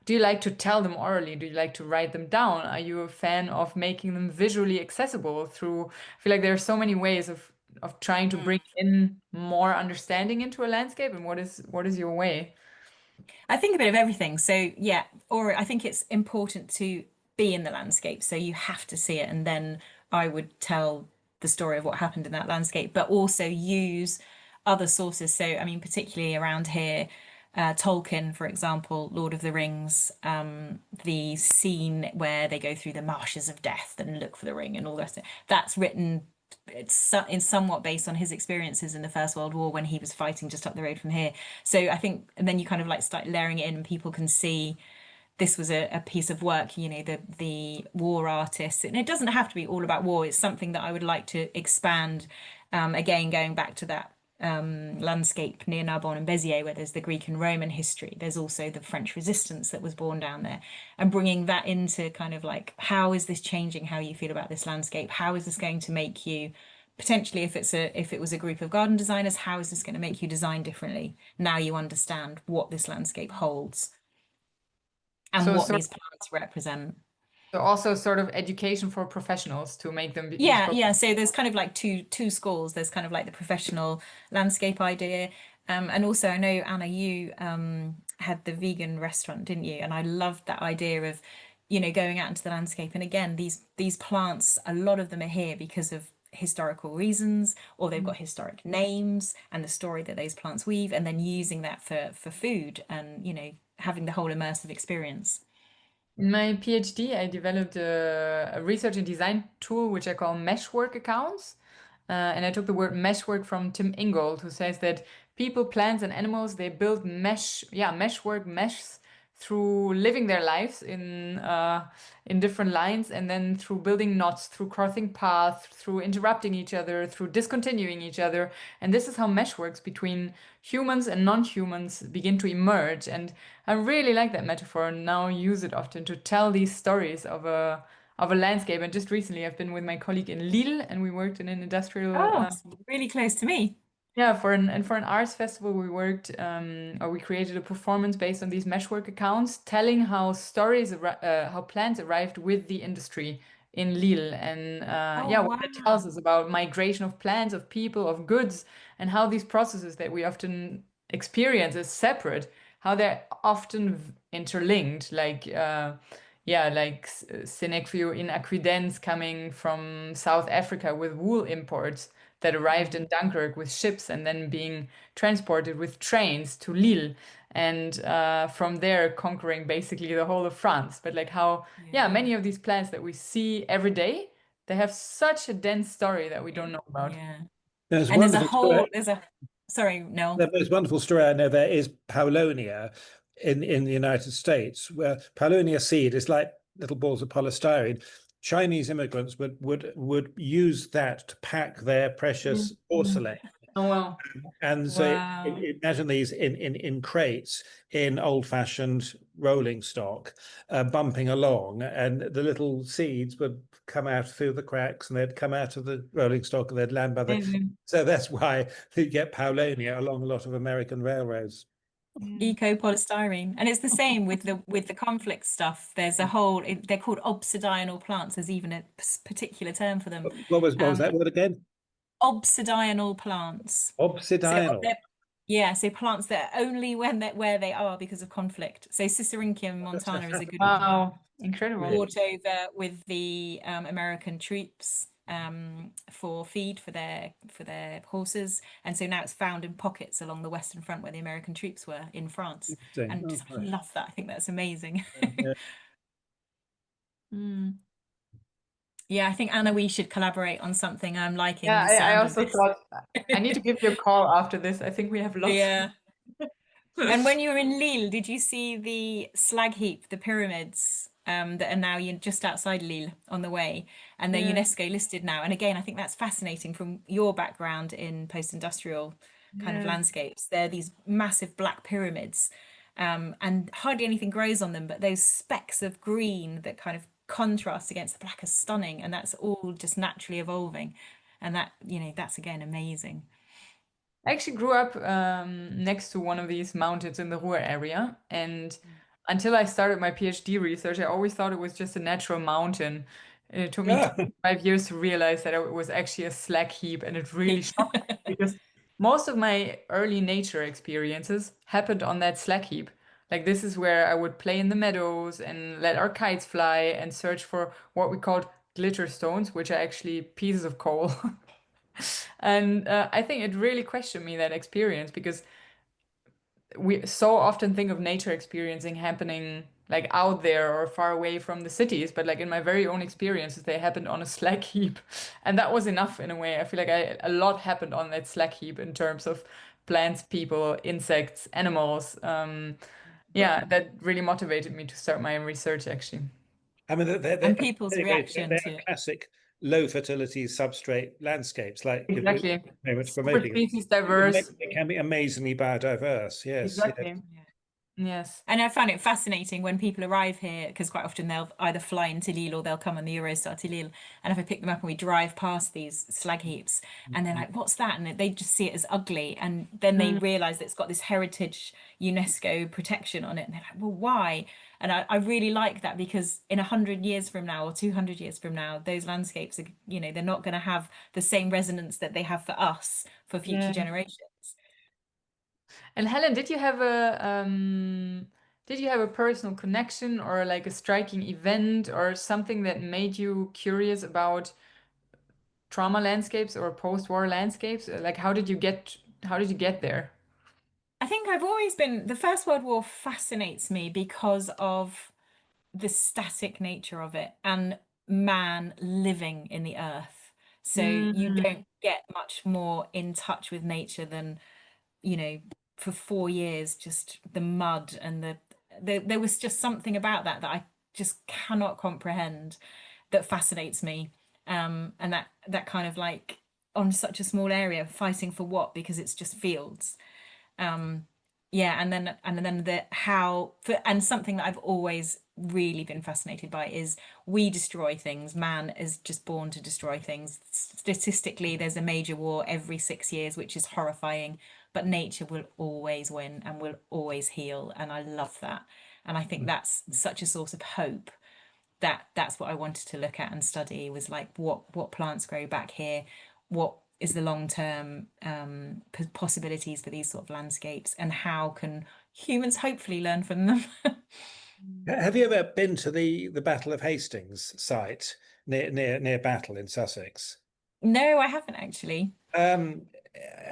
Do you like to tell them orally? Do you like to write them down? Are you a fan of making them visually accessible through, I feel like there are so many ways of trying to bring in more understanding into a landscape, and what is your way? I think a bit of everything. So yeah, or I think it's important to be in the landscape. So you have to see it, and then I would tell the story of what happened in that landscape, but also use other sources. So I mean, particularly around here, Tolkien, for example, Lord of the Rings, the scene where they go through the marshes of death and look for the ring and all the rest of it, that's written. It's somewhat based on his experiences in the First World War when he was fighting just up the road from here. So I think, and then you kind of like start layering it in, and people can see this was a piece of work, you know, the war artists. And it doesn't have to be all about war. It's something that I would like to expand. Again, going back to that landscape near Narbonne and Béziers, where there's the Greek and Roman history. There's also the French resistance that was born down there, and bringing that into kind of like, how is this changing how you feel about this landscape? How is this going to make you potentially, if it was a group of garden designers, how is this going to make you design differently? Now you understand what this landscape holds and So what sort these plants represent. so also sort of education for professionals to make them use Yeah, both. yeah. So there's kind of like two schools. There's kind of like the professional landscape idea, and also I know Anna, you had the vegan restaurant, didn't you? And I loved that idea of, you know, going out into the landscape. And again, these plants, a lot of them are here because of historical reasons, or they've got historic names and the story that those plants weave, and then using that for food and, you know, having the whole immersive experience. In my PhD, I developed a research and design tool which I call Meshwork accounts. And I took the word meshwork from Tim Ingold, who says that people, plants, and animals, they build meshwork, meshes through living their lives in different lines, and then through building knots, through crossing paths, through interrupting each other, through discontinuing each other. And this is how meshworks between humans and non-humans begin to emerge. And I really like that metaphor, and now use it often to tell these stories of a landscape. And just recently, I've been with my colleague in Lille, and we worked in an industrial. Oh, really close to me. Yeah, for an arts festival, we worked or we created a performance based on these meshwork accounts, telling how how plants arrived with the industry in Lille, and Oh, yeah, what wow. that tells us about migration of plants, of people, of goods, and how these processes that we often experience as separate, how they're often interlinked, like. Yeah, like Senecio in Aquidens coming from South Africa with wool imports that arrived in Dunkirk with ships and then being transported with trains to Lille, and from there conquering basically the whole of France. But like how, yeah, Yeah. many of these plants that we see every day, they have such a dense story that we don't know about. Yeah. There's a And wonderful story. sorry, no. The most wonderful story I know there is Paulonia in the United States, where Paulonia seed is like little balls of polystyrene. Chinese immigrants would use that to pack their precious porcelain. Oh well. And so Wow. imagine these in crates in old-fashioned rolling stock, bumping along, and the little seeds would come out through the cracks, and they'd come out of the rolling stock, and they'd land by the. Amazing. So that's why you get Paulonia along a lot of American railroads. Eco polystyrene. And it's the same with the conflict stuff. There's a whole they're called obsidianal plants. There's even a particular term for them. What was Um, that word again? Obsidianal plants. So Obsidianal. yeah, so plants that are only where they are because of conflict. So Cicericium montana is a good one. Wow, incredible. Brought over with the American troops for feed for their horses, and so now it's found in pockets along the Western Front where the American troops were in France. And just, I love that. I think that's amazing. Yeah. Mm. Yeah, I think Anna, we should collaborate on something. I'm liking Yeah, the I sound of also this. thought I need to give you a call after this. I think we have lots. Yeah. And when you were in Lille, did you see the slag heap, the pyramids? that are now just outside Lille on the way, and they're UNESCO listed now. And again, I think that's fascinating from your background in post-industrial kind of landscapes. They're these massive black pyramids, and hardly anything grows on them, but those specks of green that kind of contrast against the black are stunning, and that's all just naturally evolving. And that, that's again amazing. I actually grew up next to one of these mountains in the Ruhr area, and until I started my PhD research, I always thought it was just a natural mountain. And it took me 5 years to realize that it was actually a slag heap, and it really shocked me because most of my early nature experiences happened on that slag heap. Like this is where I would play in the meadows and let our kites fly and search for what we called glitter stones, which are actually pieces of coal. And I think it really questioned me, that experience, because we so often think of nature experiencing happening like out there or far away from the cities, but like in my very own experiences, they happened on a slag heap. And that was enough in a way. I feel like a lot happened on that slag heap in terms of plants, people, insects, animals. Yeah, that really motivated me to start my research actually. I mean, And people's reaction they're to it. classic low fertility substrate landscapes, like Exactly. very much Super promoting. species diverse. It can be amazingly biodiverse. Yes. Exactly. Yes. And I find it fascinating when people arrive here, because quite often they'll either fly into Lille or they'll come on the Eurostar to Lille. And if I pick them up and we drive past these slag heaps, and they're like, "What's that?" and they just see it as ugly, and then they realise that it's got this heritage UNESCO protection on it, and they're like, "Well, why?" And I really like that, because in 100 years from now or 200 years from now, those landscapes are, they're not going to have the same resonance that they have for us for future generations. And Helen, did you have a personal connection or like a striking event or something that made you curious about trauma landscapes or post-war landscapes? Like how did you get there? I think I've always been, the First World War fascinates me because of the static nature of it and man living in the earth. So you Mm, don't get much more in touch with nature than, for 4 years, just the mud and there was just something about that I just cannot comprehend, that fascinates me. And that kind of like, on such a small area, fighting for what? Because it's just fields. Yeah, and then the how for, and something that I've always really been fascinated by is we destroy things. Man is just born to destroy things. Statistically, there's a major war every 6 years, which is horrifying, but nature will always win and will always heal, and I love that. And I think that's such a source of hope, that's what I wanted to look at and study, was like what plants grow back here, what is the long-term possibilities for these sort of landscapes, and how can humans hopefully learn from them. Have you ever been to the Battle of Hastings site near Battle in Sussex? No, I haven't actually. Um,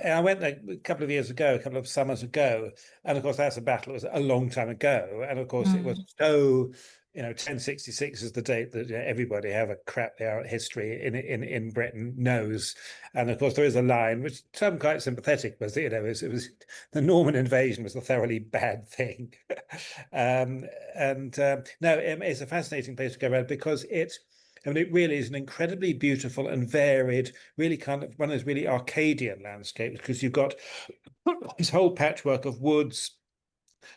I went there a couple of years ago, a couple of summers ago, and of course that's a battle. It was a long time ago, and of course it was so, 1066 is the date that everybody, however crap they are at history in Britain, knows. And of course there is a line which some quite sympathetic, was it was the Norman invasion was a thoroughly bad thing. No, it's a fascinating place to go around because it really is an incredibly beautiful and varied, really kind of one of those really Arcadian landscapes, because you've got this whole patchwork of woods,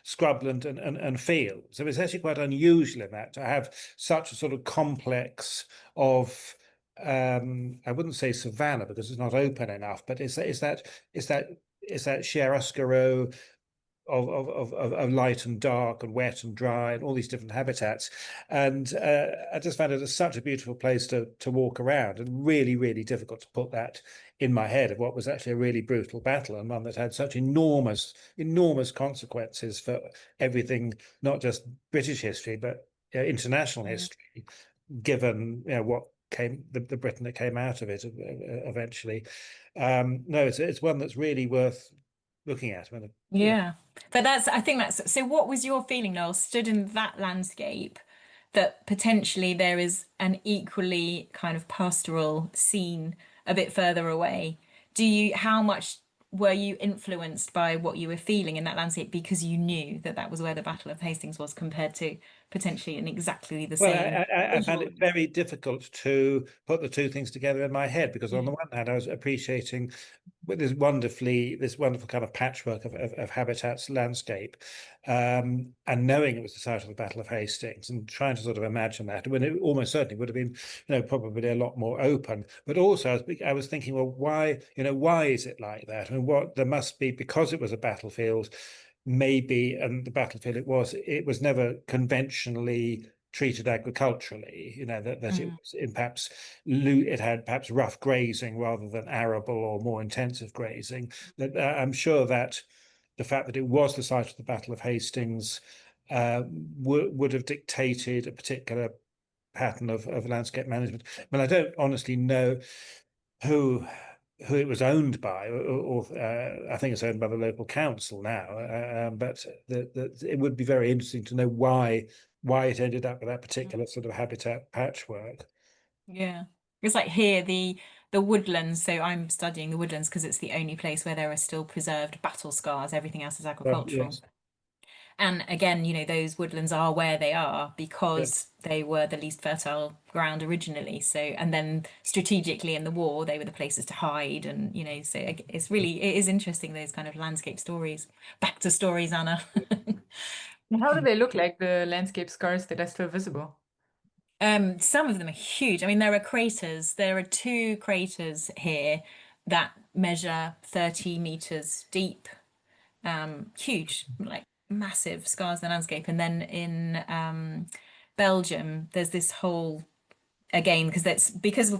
scrubland and fields. So it's actually quite unusual in that to have such a sort of complex of I wouldn't say savanna because it's not open enough, but it's that chiaroscuro of light and dark and wet and dry and all these different habitats. And I just found it such a beautiful place to walk around, and really, really difficult to put that in my head of what was actually a really brutal battle, and one that had such enormous consequences for everything, not just British history, but international history, given what came the Britain that came out of it eventually. No, it's one that's really worth looking at. Yeah. But I think that's, so what was your feeling, Noel, stood in that landscape, that potentially there is an equally kind of pastoral scene a bit further away? How much were you influenced by what you were feeling in that landscape because you knew that that was where the Battle of Hastings was, compared to potentially in exactly the Well, same I found visual? it very difficult to put the two things together in my head, because on the one hand, I was appreciating this wonderful kind of patchwork of habitats landscape, and knowing it was the site of the Battle of Hastings, and trying to sort of imagine that, when it almost certainly would have been, probably a lot more open. But also, I was thinking, well, why is it like that? I mean, what there must be, because it was a battlefield, maybe, and the battlefield it was never conventionally treated agriculturally, that it was it had perhaps rough grazing rather than arable or more intensive grazing. That I'm sure that the fact that it was the site of the Battle of Hastings would have dictated a particular pattern of landscape management. I mean, I don't honestly know who it was owned by, or I think it's owned by the local council now. But it would be very interesting to know why it ended up with that particular sort of habitat patchwork. Yeah. It's like here, the woodlands. So I'm studying the woodlands because it's the only place where there are still preserved battle scars. Everything else is agricultural. Yes. And again, those woodlands are where they are because they were the least fertile ground originally. So, and then strategically in the war, they were the places to hide. And, so it is interesting, those kind of landscape stories. Back to stories, Anna. How do they look like, the landscape scars that are still visible? Some of them are huge. I mean, there are craters. There are 2 craters here that measure 30 meters deep. Huge, like massive scars in the landscape. And then in Belgium, there's this whole, again, because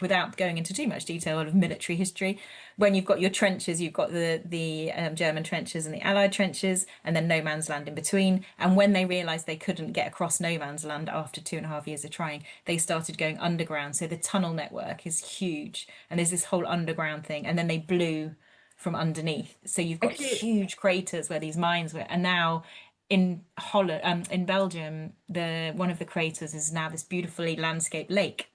without going into too much detail of military history, when you've got your trenches, you've got the German trenches and the Allied trenches, and then no man's land in between. And when they realised they couldn't get across no man's land after 2.5 years of trying, they started going underground. So the tunnel network is huge, and there's this whole underground thing. And then they blew from underneath, so you've got Actually, huge craters where these mines were. And now in Holland, in Belgium, one of the craters is now this beautifully landscaped lake,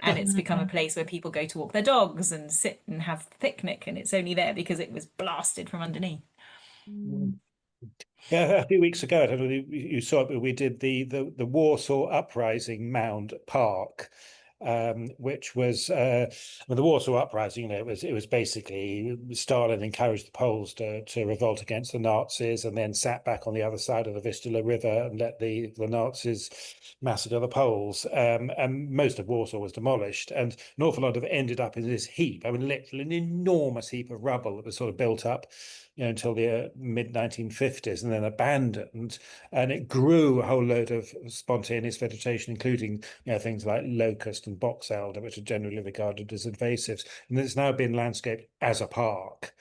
and it's become a place where people go to walk their dogs and sit and have a picnic, and it's only there because it was blasted from underneath. Yeah, a few weeks ago, I don't know if you saw it, but we did the Warsaw Uprising Mound Park, which was the Warsaw Uprising. It was basically Stalin encouraged the Poles to revolt against the Nazis, and then sat back on the other side of the Vistula River and let the Nazis massacre the Poles. And most of Warsaw was demolished, and an awful lot of it ended up in this heap. I mean, literally an enormous heap of rubble that was sort of built up, until the mid 1950s, and then abandoned. And it grew a whole load of spontaneous vegetation, including things like locust and box elder, which are generally regarded as invasives. And it's now been landscaped as a park.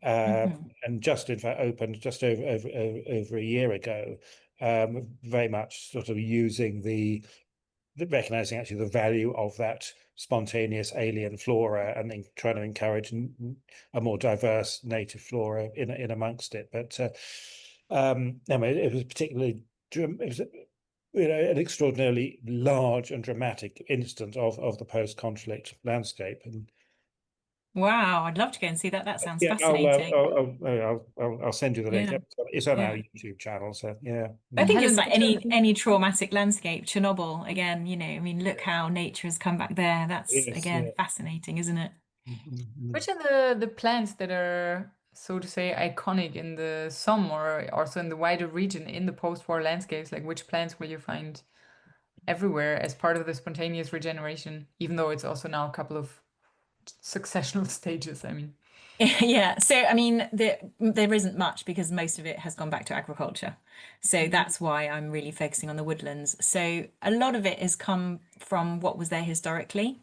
And just in fact opened just over a year ago, very much sort of using recognizing actually the value of that spontaneous alien flora, and then trying to encourage a more diverse native flora in amongst it. But anyway, it was particularly, it was an extraordinarily large and dramatic instance of the post-conflict landscape. And Wow, I'd love to go and see that. That sounds yeah, fascinating. I'll send you the link. Yeah, It's on our yeah. YouTube channel, so yeah. I think it's Helen like Basson, any traumatic landscape, Chernobyl again, I mean, look how nature has come back there. That's Yes, again yeah. fascinating, isn't it? which are the plants that are, so to say, iconic in the Somme or also in the wider region in the post-war landscapes? Like, which plants will you find everywhere as part of the spontaneous regeneration, even though it's also now a couple of successional stages? I mean, Yeah, so I mean, there isn't much because most of it has gone back to agriculture. So that's why I'm really focusing on the woodlands. So a lot of it has come from what was there historically.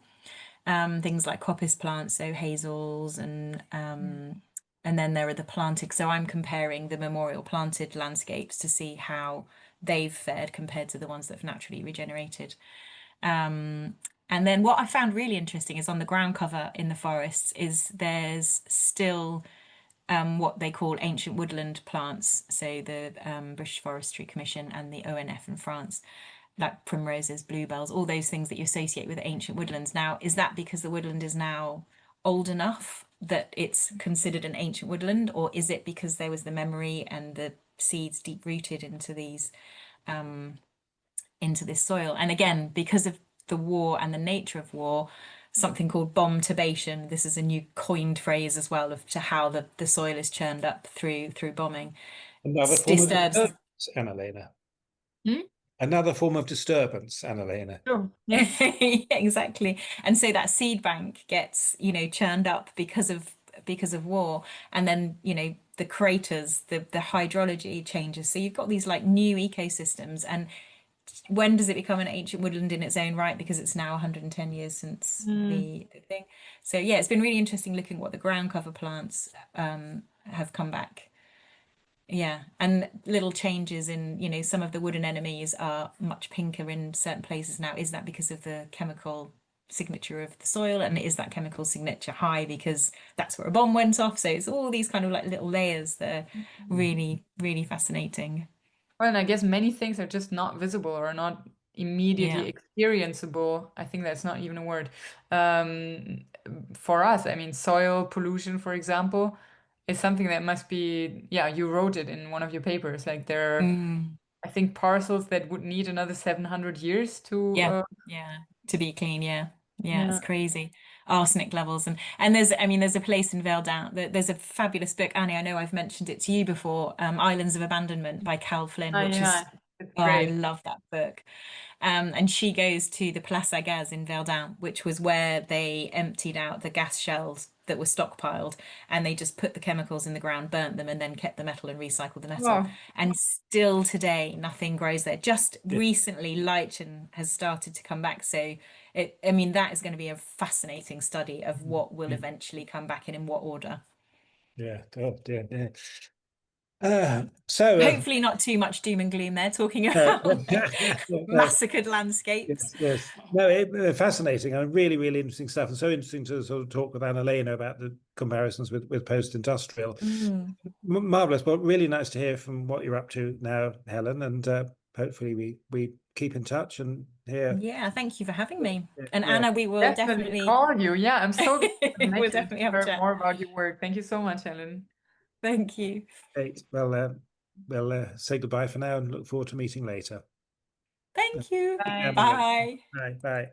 Things like coppice plants, so hazels, and then there are the planted. So I'm comparing the memorial planted landscapes to see how they've fared compared to the ones that have naturally regenerated. And then what I found really interesting is on the ground cover in the forests is there's still what they call ancient woodland plants. So the British Forestry Commission and the ONF in France, like primroses, bluebells, all those things that you associate with ancient woodlands. Now, is that because the woodland is now old enough that it's considered an ancient woodland, or is it because there was the memory and the seeds deep rooted into these into this soil? And again, because of the war and the nature of war, something called bomb tubation. This is a new coined phrase as well of to how the soil is churned up through bombing. Another form of Disturbs. disturbance, Anna-Lena. Hmm? Another form of disturbance, Anna-Lena. Sure. Yeah. Yeah, exactly. And so that seed bank gets, churned up because of war. And then, the craters, the hydrology changes. So you've got these like new ecosystems. And when does it become an ancient woodland in its own right? Because it's now 110 years since the thing. So yeah, it's been really interesting looking what the ground cover plants have come back. Yeah, and little changes in, some of the wood anemones are much pinker in certain places now. Is that because of the chemical signature of the soil? And is that chemical signature high because that's where a bomb went off? So it's all these kind of like little layers that are really, really fascinating. Well, and I guess many things are just not visible or not immediately experienceable. I think that's not even a word. For us, I mean, soil pollution, for example, is something that must be, yeah, you wrote it in one of your papers. Like there are, I think, parcels that would need another 700 years to. Yeah, to be clean. Yeah, Yeah. it's crazy. Arsenic levels and there's a place in Verdun. There's a fabulous book, Annie. I know I've mentioned it to you before. Islands of Abandonment by Cal Flynn, Oh, which yeah, is it's I great. love that book. And she goes to the Place à Gaz in Verdun, which was where they emptied out the gas shells that were stockpiled, and they just put the chemicals in the ground, burnt them, and then kept the metal and recycled the metal. Wow. And still today, nothing grows there. Just recently, lichen has started to come back. So that is going to be a fascinating study of what will eventually come back and in what order. Yeah. Oh dear. So hopefully not too much doom and gloom there, talking about massacred landscapes. Yes. No, fascinating and really, really interesting stuff. And so interesting to sort of talk with Anna-Lena about the comparisons with post-industrial. Marvelous. Well, really nice to hear from what you're up to now, Helen. And hopefully we keep in touch and hear. Yeah, thank you for having me. And Anna, we will definitely call you. Yeah, I'm so we'll definitely have a chat. more about your work. Thank you so much, Helen. Thank you. Great. Well, we'll say goodbye for now and look forward to meeting later. Thank you. Bye. Bye. Bye. Bye.